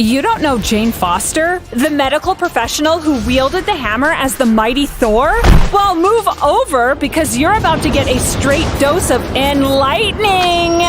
You don't know Jane Foster, the medical professional who wielded the hammer as the mighty Thor? Well, move over because you're about to get a straight dose of enlightening!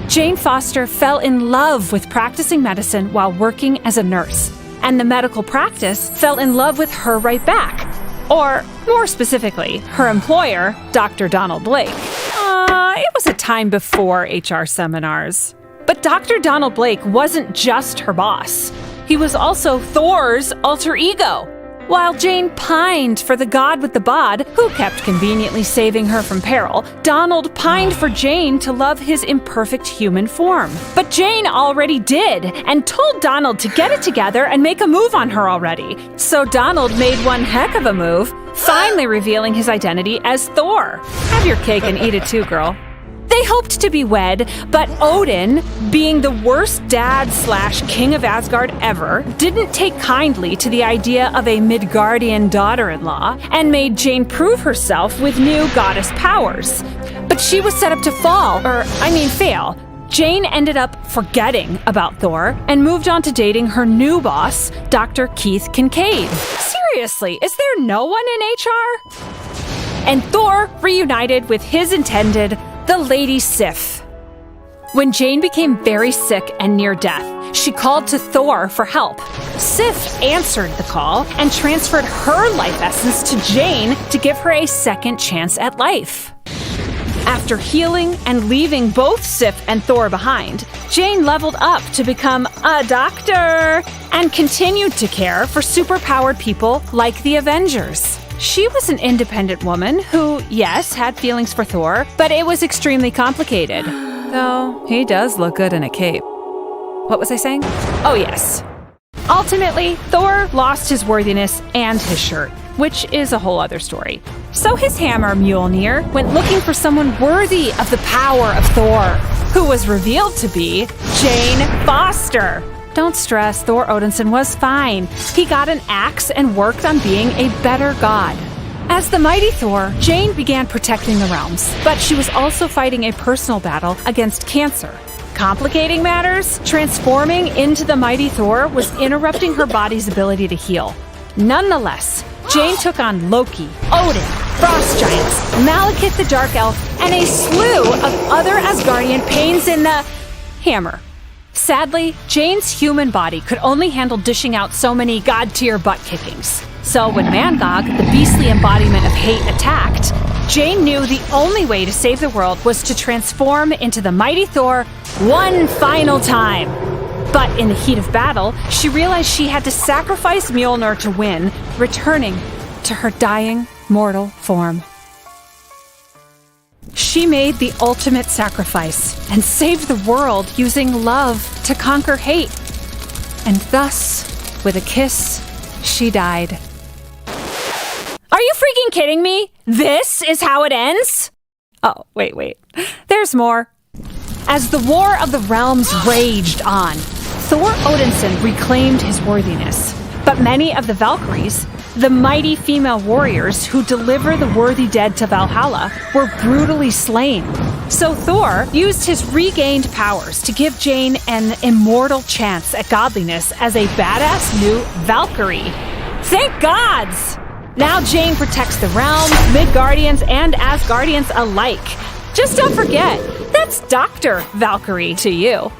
Jane Foster fell in love with practicing medicine while working as a nurse, and the medical practice fell in love with her right back. Or, more specifically, her employer, Dr. Donald Blake. It was a time before HR seminars. But Dr. Donald Blake wasn't just her boss. He was also Thor's alter ego. While Jane pined for the god with the bod, who kept conveniently saving her from peril, Donald pined for Jane to love his imperfect human form. But Jane already did, and told Donald to get it together and make a move on her already. So Donald made one heck of a move, finally revealing his identity as Thor. Have your cake and eat it too, girl. They hoped to be wed, but Odin, being the worst dad/king of Asgard ever, didn't take kindly to the idea of a Midgardian daughter-in-law and made Jane prove herself with new goddess powers. But she was set up to fail. Jane ended up forgetting about Thor and moved on to dating her new boss, Dr. Keith Kincaid. Seriously, is there no one in HR? And Thor reunited with his intended, the Lady Sif. When Jane became very sick and near death, she called to Thor for help. Sif answered the call and transferred her life essence to Jane to give her a second chance at life. After healing and leaving both Sif and Thor behind, Jane leveled up to become a doctor and continued to care for superpowered people like the Avengers. She was an independent woman who, yes, had feelings for Thor, but it was extremely complicated. Though he does look good in a cape. What was I saying? Oh, yes. Ultimately, Thor lost his worthiness and his shirt, which is a whole other story. So his hammer Mjolnir went looking for someone worthy of the power of Thor, who was revealed to be Jane Foster. Don't stress, Thor Odinson was fine. He got an axe and worked on being a better god. As the mighty Thor, Jane began protecting the realms, but she was also fighting a personal battle against cancer. Complicating matters, transforming into the mighty Thor was interrupting her body's ability to heal. Nonetheless, Jane took on Loki, Odin, Frost Giants, Malekith the Dark Elf, and a slew of other Asgardian pains in the hammer. Sadly, Jane's human body could only handle dishing out so many god-tier butt-kickings. So when Mangog, the beastly embodiment of hate, attacked, Jane knew the only way to save the world was to transform into the mighty Thor one final time. But in the heat of battle, she realized she had to sacrifice Mjolnir to win, returning to her dying mortal form. She made the ultimate sacrifice and saved the world using love to conquer hate. And thus, with a kiss, she died. Are you freaking kidding me? This is how it ends? Oh, wait. There's more. As the War of the Realms raged on, Thor Odinson reclaimed his worthiness. But many of the Valkyries, the mighty female warriors who deliver the worthy dead to Valhalla, were brutally slain. So Thor used his regained powers to give Jane an immortal chance at godliness as a badass new Valkyrie. Thank gods! Now Jane protects the realm, Midgardians, and Asgardians alike. Just don't forget, that's Dr. Valkyrie to you.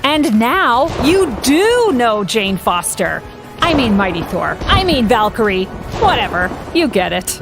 And now you do know Jane Foster. I mean Mighty Thor. I mean Valkyrie. Whatever, you get it.